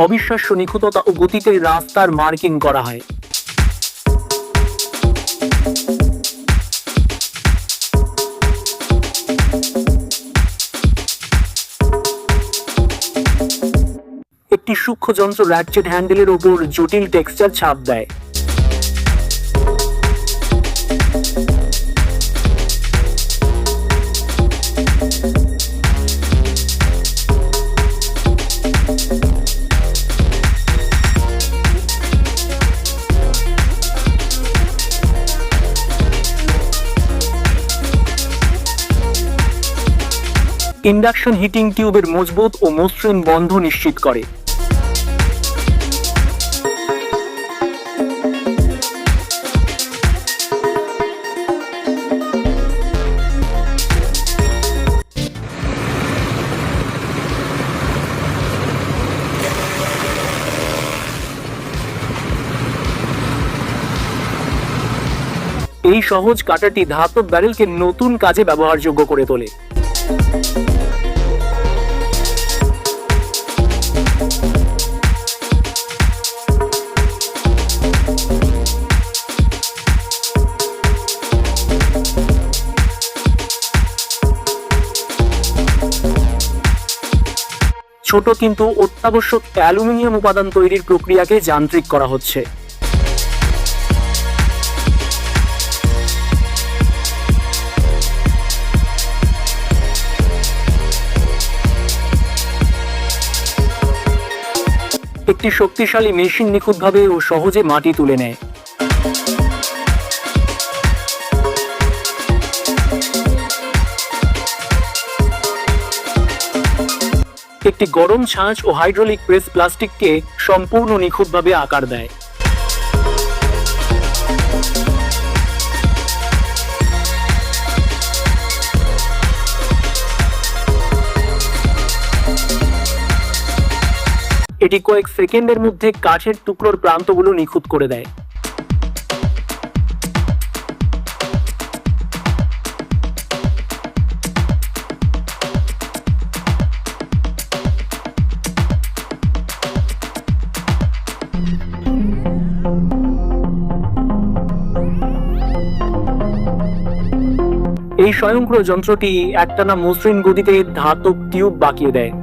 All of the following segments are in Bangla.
অবিশ্বাস্য নিখুঁততা ও গতিতে রাস্তার মার্কিং করা হয়। একটি সূক্ষ্ম যন্ত্র র্যাটচেট হ্যান্ডেলের ওপর জটিল টেক্সচার ছাপ দেয়। ইন্ডাকশন হিটিং টিউবের মজবুত ও মসৃণ বন্ধ নিশ্চিত করে। এই সহজ কাটারটি ধাতব ব্যারেলকে নতুন কাজে ব্যবহারযোগ্য করে তোলে। ছোট কিন্তু অত্যাবশ্যক অ্যালুমিনিয়াম উপাদান তৈরির প্রক্রিয়াকে যান্ত্রিক করা হচ্ছে। একটি শক্তিশালী মেশিন নিখুঁতভাবে ও সহজে মাটি তুলে নেয়। একটি গরম ছাঁচ ও হাইড্রোলিক প্রেস প্লাস্টিককে সম্পূর্ণ নিখুঁতভাবে আকার দেয়। এটি কয়েক সেকেন্ডের মধ্যে কাঠের টুকরোর প্রান্তগুলো নিখুঁত করে দেয়। এই স্বয়ংক্রিয় যন্ত্রটি একটানা মসৃণ গতিতে ধাতব টিউব বাঁকিয়ে দেয়।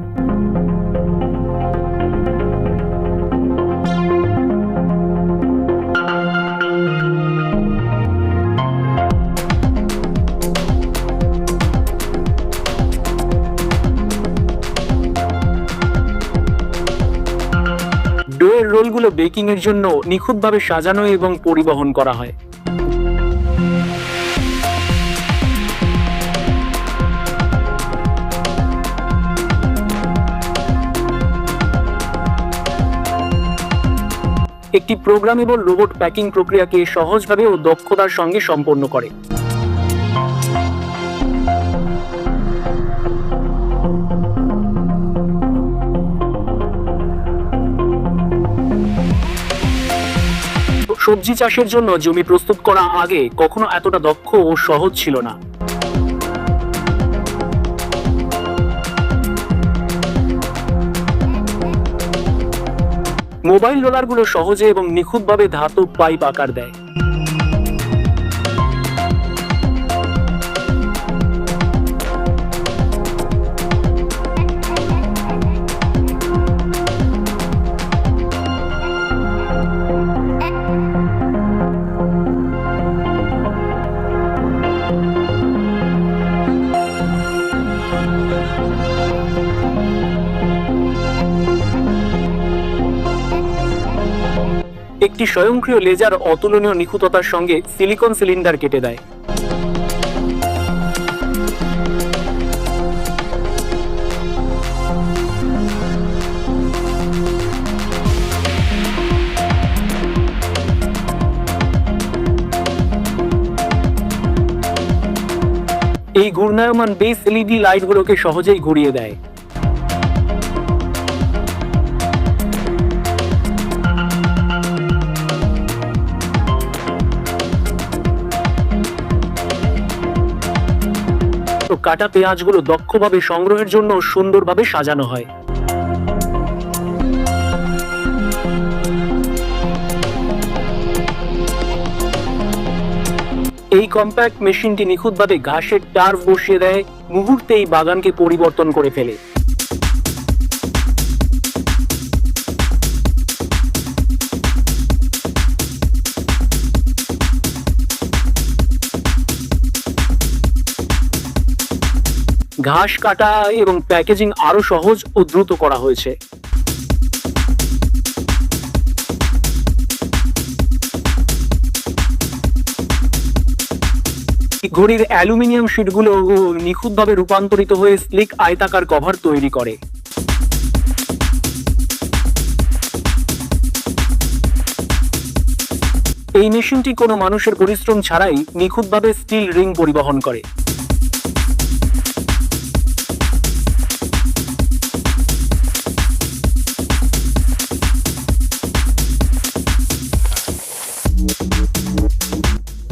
ডোয়ের রোলগুলো বেকিং এর জন্য নিখুঁতভাবে সাজানো এবং পরিবহন করা হয়। একটি প্রোগ্রামেবল রোবট প্যাকিং প্রক্রিয়াকে সহজভাবে ও দক্ষতার সঙ্গে সম্পন্ন করে। সবজি চাষের জন্য জমি প্রস্তুত করা আগে কখনো এতটা দক্ষ ও সহজ ছিল না। মোবাইল রোলারগুলো সহজে এবং নিখুঁতভাবে ধাতব পাইপ আকার দেয়। একটি স্বয়ংক্রিয় লেজার অতুলনীয় নিখুঁততার সঙ্গে সিলিকন সিলিন্ডার কেটে দেয়। এই ঘূর্ণায়মান বেস এলইডি লাইটগুলোকে সহজেই ঘুরিয়ে দেয়। কাটা পেঁয়াজগুলো দক্ষভাবে সংগ্রহের জন্য সুন্দরভাবে সাজানো হয়। এই কম্প্যাক্ট মেশিনটি নিখুঁতভাবে ঘাসের টার্ফ বসিয়ে দেয়, মুহূর্তেই বাগানকে পরিবর্তন করে ফেলে। ঘাস কাটা এবং প্যাকেজিং আরো সহজ ও দ্রুত করা হয়েছে। ঘড়ির অ্যালুমিনিয়াম শীটগুলো নিখুঁতভাবে রূপান্তরিত হয়ে স্লিক আয়তাকার কভার তৈরি করে। এই মেশিনটি কোনো মানুষের পরিশ্রম ছাড়াই নিখুঁতভাবে স্টিল রিং পরিবহন করে।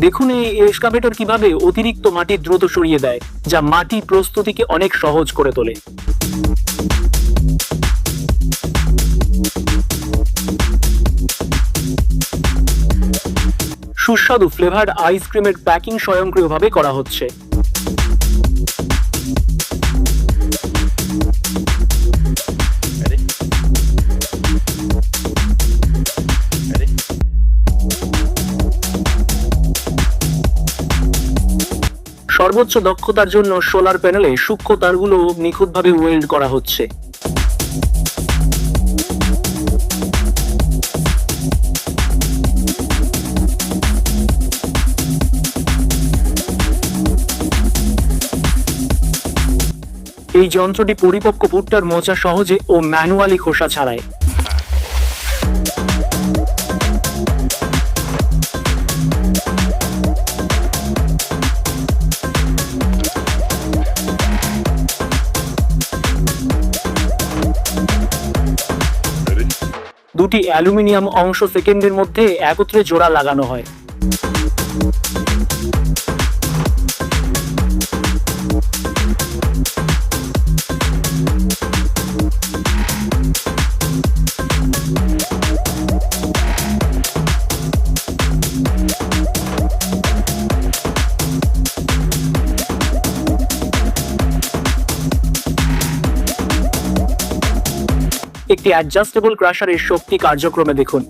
দেখুন এই এক্সকাভেটর কিভাবে অতিরিক্ত মাটি দ্রুত সরিয়ে দেয়, যা মাটি প্রস্তুতিকে অনেক সহজ করে তোলে। সুস্বাদু ফ্লেভার্ড আইসক্রিমের প্যাকিং স্বয়ংক্রিয়ভাবে করা হচ্ছে। সর্বোচ্চ দক্ষতার জন্য সোলার প্যানেলে সূক্ষ্ম তারগুলো নিখুঁতভাবে ওয়েল্ড করা হচ্ছে। এই যন্ত্রটি পরিপক্ক ভুট্টার মোচা সহজে ও ম্যানুয়ালি খোসা ছাড়ায়। দুটি অ্যালুমিনিয়াম অংশ সেকেন্ডের মধ্যে একত্রে জোড়া লাগানো হয়। একটি অ্যাডজাস্টেবল ক্রাশারের শক্তি কার্যক্রমে দেখুন।